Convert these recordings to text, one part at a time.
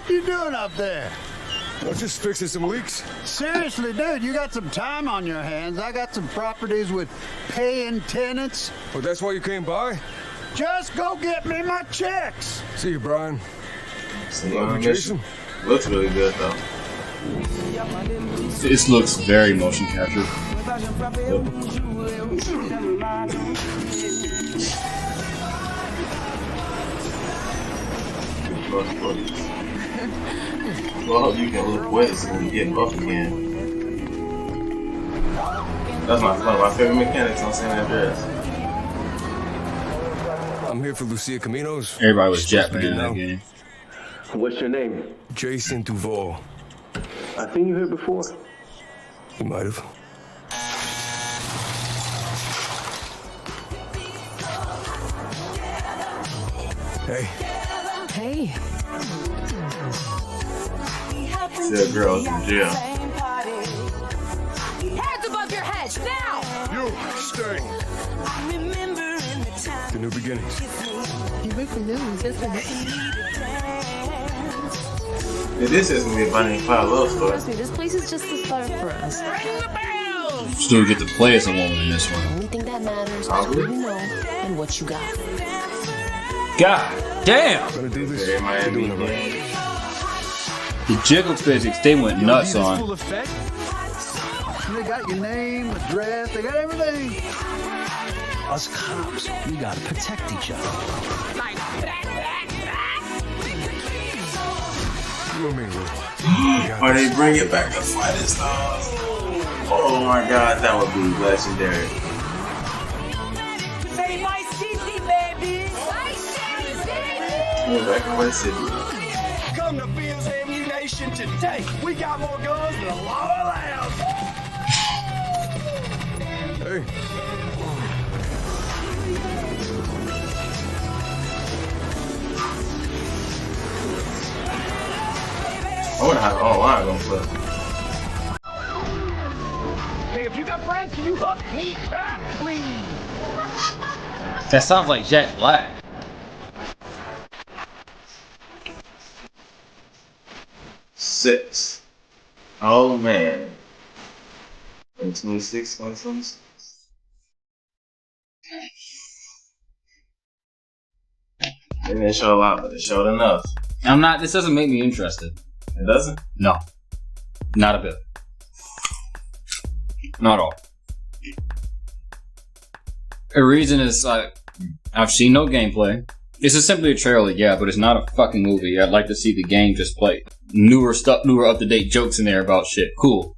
you doing up there? I'm just fixing some leaks. Seriously, dude, you got some time on your hands. I got some properties with paying tenants. Oh, that's why you came by? Just go get me my checks. See you, Brian. See you, Jason. Looks really good, though. This looks very motion captured. Well, I hope you can look wet when you get buff again. That's one of my favorite mechanics on San Andreas. I'm here for Lucia Caminos. Everybody was Japanese in that game. What's your name? Jason Duval. I think you heard before. You might have. Hey. Hey. See a girl in jail. Hands above your head, now! You, stay. The new beginnings. Yeah, this is gonna be a Bonnie and Clyde love story. Trust me, this place is just the start for us. Still get to play as a woman in this one. The only thing that matters is who you know and what you got. God damn! Gonna do this. Yeah, Miami. You're doing it right. The jiggle physics they went nuts on. Full effect. They got your name, address, they got everything. Us cops, we gotta protect each other. You and me, Lou. Or they bring it back to Fighting Stars. Oh my god, that would be legendary. Say my city, baby. Back to Vice City. Come to Bill's Ammunition today. We got more guns than the law allows. Hey. I wonder how the online gonna play. Hey, if you got friends, can you hook me back, please? That sounds like Jack Black. Six. Oh man. 26 consoles. They didn't show a lot, but they showed enough. This doesn't make me interested. It doesn't? No. Not a bit. Not at all. The reason is I've seen no gameplay. This is simply a trailer, yeah, but it's not a fucking movie. I'd like to see the game just play. Newer stuff, newer up-to-date jokes in there about shit. Cool.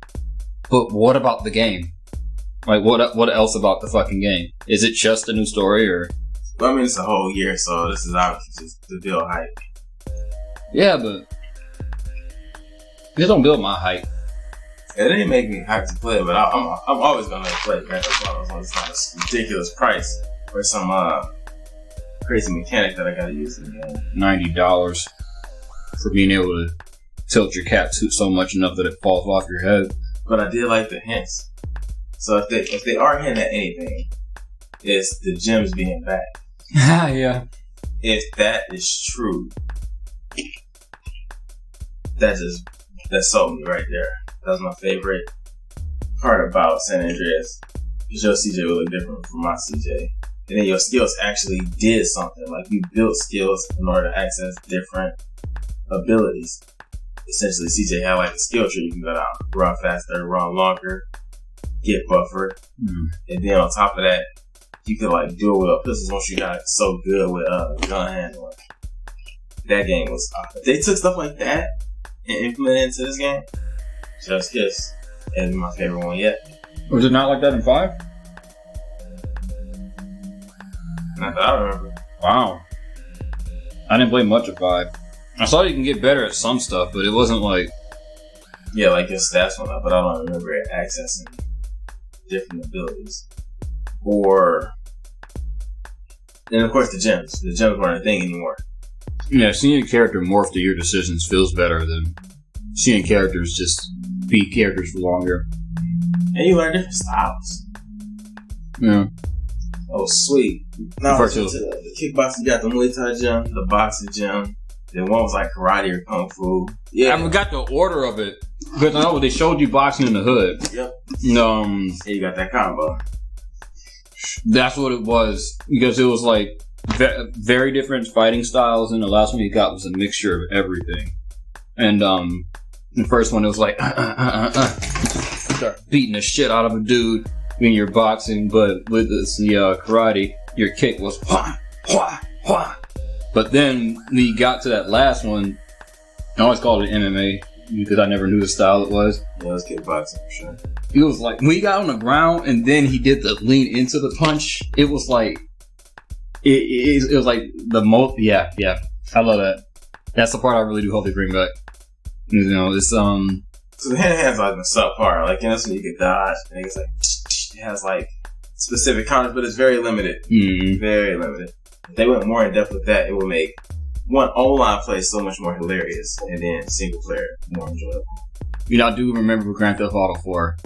But what about the game? Like, what else about the fucking game? Is it just a new story, or? Well, I mean, it's a whole year, so this is obviously just to build hype. Yeah, but this don't build my hype. It didn't make me hyped to play it, but I'm always gonna play Grand Theft Auto. It's not a ridiculous price or some crazy mechanic that I gotta use in the game. $90 for being able to tilt your cat suit so much enough that it falls off your head. But I did like the hints. So if they are hinting at anything, it's the gems being back. Yeah. If that is true, that sold me right there. That was my favorite part about San Andreas. Because your CJ would look different from my CJ. And then your skills actually did something. Like, you built skills in order to access different abilities. Essentially, CJ had like a skill tree. You can go down, run faster, run longer, get buffered. And then on top of that, you could like dual wield pistols once you got so good with gun handling. That game was if they took stuff like that and implemented it into this game, just kiss. And my favorite one yet. Was it not like that in 5? Not that I remember. Wow. I didn't play much of 5. I saw you can get better at some stuff, but it wasn't like... Yeah, like your stats went up, but I don't remember it accessing different abilities. Or... And of course the gems. The gems weren't a thing anymore. Yeah, seeing a character morph to your decisions feels better than seeing characters just be characters for longer. And you learn different styles. Yeah. Oh, sweet. Now to the kickboxing, you got the Muay Thai gem, the boxing gem, Then one was like karate or kung fu. Yeah. I forgot the order of it. Because I know they showed you boxing in the hood. Yep. Yeah, you got that combo. that's what it was. Because it was like very different fighting styles, and the last one you got was a mixture of everything. And the first one it was like start beating the shit out of a dude when you're boxing, but with the karate, your kick was hua, hua, hua. But then when you got to that last one, I always called it MMA because I never knew the style it was. Yeah, it was kickboxing for sure. It was like when he got on the ground and then he did the lean into the punch. It was like it was like the most. Yeah. I love that. That's the part I really do hope they bring back. You know, it's So the hand-to-hand's like the subpar. Like, you know, so you can dodge. And it's like it has like specific counters, but it's very limited. Very limited. If they went more in depth with that, it would make one online play so much more hilarious, and then single player more enjoyable. You know, I do remember Grand Theft Auto 4.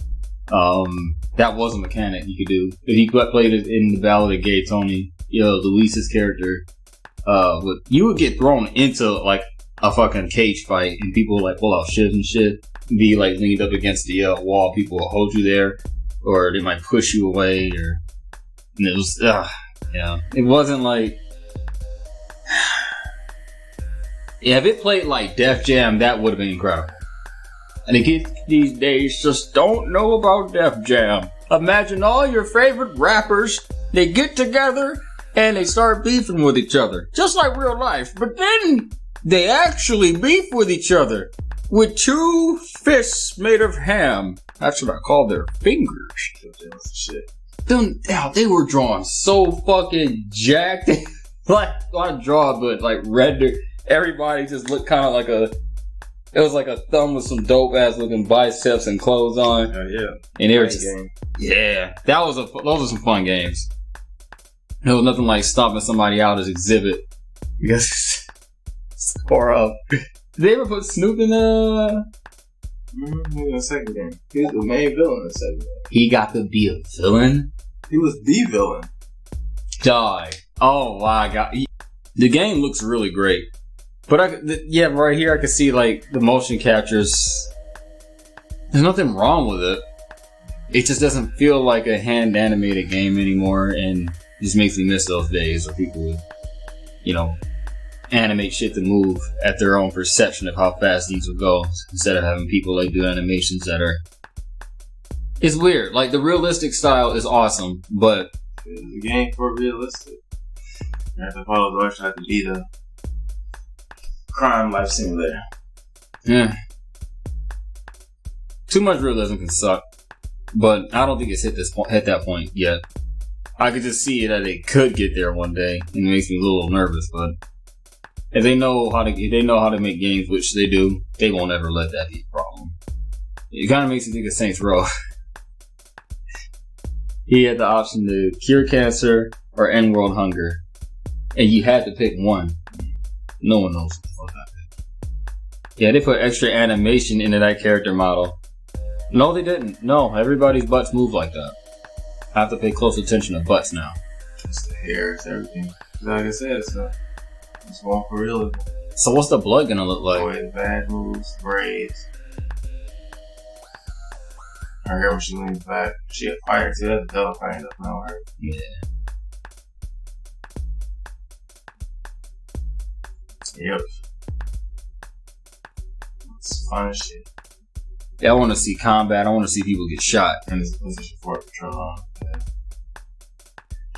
That was a mechanic you could do. If you played it in the Ballad of Gay Tony, Luis's character, you would get thrown into like a fucking cage fight, and people would like pull out shit and shit, be like leaned up against the wall. People will hold you there, or they might push you away, and it was it wasn't like. Yeah, if it played like Def Jam, that would have been incredible. And the kids these days just don't know about Def Jam. Imagine all your favorite rappers, they get together and they start beefing with each other. Just like real life. But then they actually beef with each other with two fists made of ham. That's what I call their fingers. Shit. They were drawn so fucking jacked. Like, not drawn, but like rendered. Everybody just looked kind of like it was like a thumb with some dope ass looking biceps and clothes on. Oh yeah. And they were just, those are some fun games. There was nothing like stomping somebody out as exhibit. Because score up. Did they ever put Snoop in the second game? He was the main villain in the second game. He got to be a villain? He was the villain. Die. Oh my god. The game looks really great. But right here I can see like the motion captures. There's nothing wrong with it. It just doesn't feel like a hand animated game anymore, and it just makes me miss those days where people would, animate shit to move at their own perception of how fast these would go, instead of having people like do animations that are. It's weird. Like the realistic style is awesome, but the game for realistic. Grand Theft Auto always tried to be the crime life simulator. Yeah. Too much realism can suck, but I don't think it's hit that point yet. I could just see that it could get there one day, and it makes me a little nervous. But if they know how to make games, which they do, they won't ever let that be a problem. It kind of makes me think of Saints Row. He had the option to cure cancer or end world hunger, and you had to pick one. No one knows what the fuck I picked. Yeah, they put extra animation into that character model. No, they didn't. No, everybody's butts move like that. I have to pay close attention to butts now. Just the hair, it's everything. Like I said, it's going for real. So what's the blood gonna look like? With bad moves, braids. Her hair when she leans back. She a fire too. That's a double fire up now, right? Yeah. Yep. It's fun as shit. Yeah, I want to see combat. I want to see people get shot. And it's a position for patrol on. Yeah.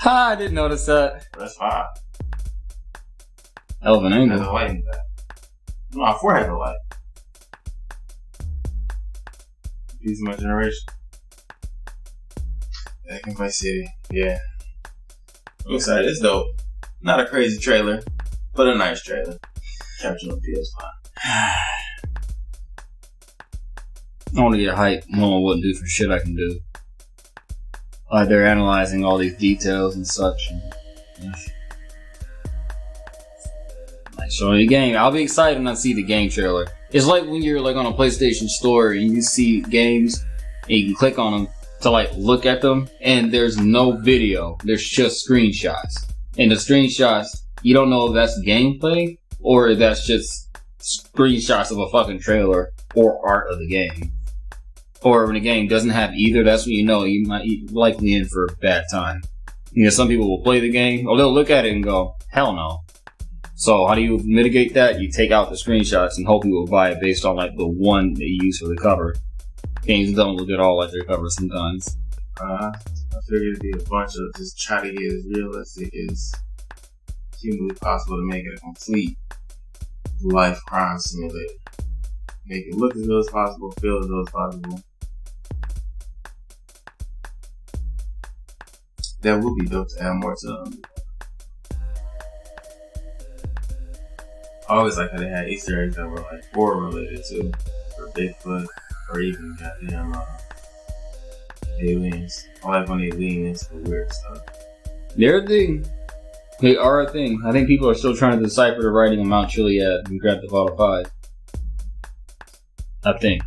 Ha! I didn't notice that. That's 5. Hell of an angle. There's a light in the back. No, 4 has a light. Piece of my generation. Back in Vice City. Yeah. I'm excited. It's dope. Not a crazy trailer, but a nice trailer. Captured on PS5. I want to get hype. I don't know what different shit I can do. Like they're analyzing all these details and such. Like showing the game. I'll be excited when I see the game trailer. It's like when you're like on a PlayStation store and you see games and you can click on them to like look at them, and there's no video. There's just screenshots. And the screenshots, you don't know if that's gameplay or that's just screenshots of a fucking trailer or art of the game. Or when the game doesn't have either, that's when you know you might be likely in for a bad time. You know, some people will play the game, or they'll look at it and go, hell no. So how do you mitigate that? You take out the screenshots and hope people will buy it based on like the one that you use for the cover. Games don't look at all like their cover sometimes. I figured it'd be a bunch of just try to get as realistic as humanly possible to make it a complete life crime simulator. Make it look as real as possible, feel as real as possible. That would be dope to add more to them. I always like how they had Easter eggs that were like horror related too, or Bigfoot, or even goddamn aliens. I like when they lean into the weird stuff. They're a thing. They are a thing. I think people are still trying to decipher the writing of Mount Chiliad and Grand Theft Auto 5. I think.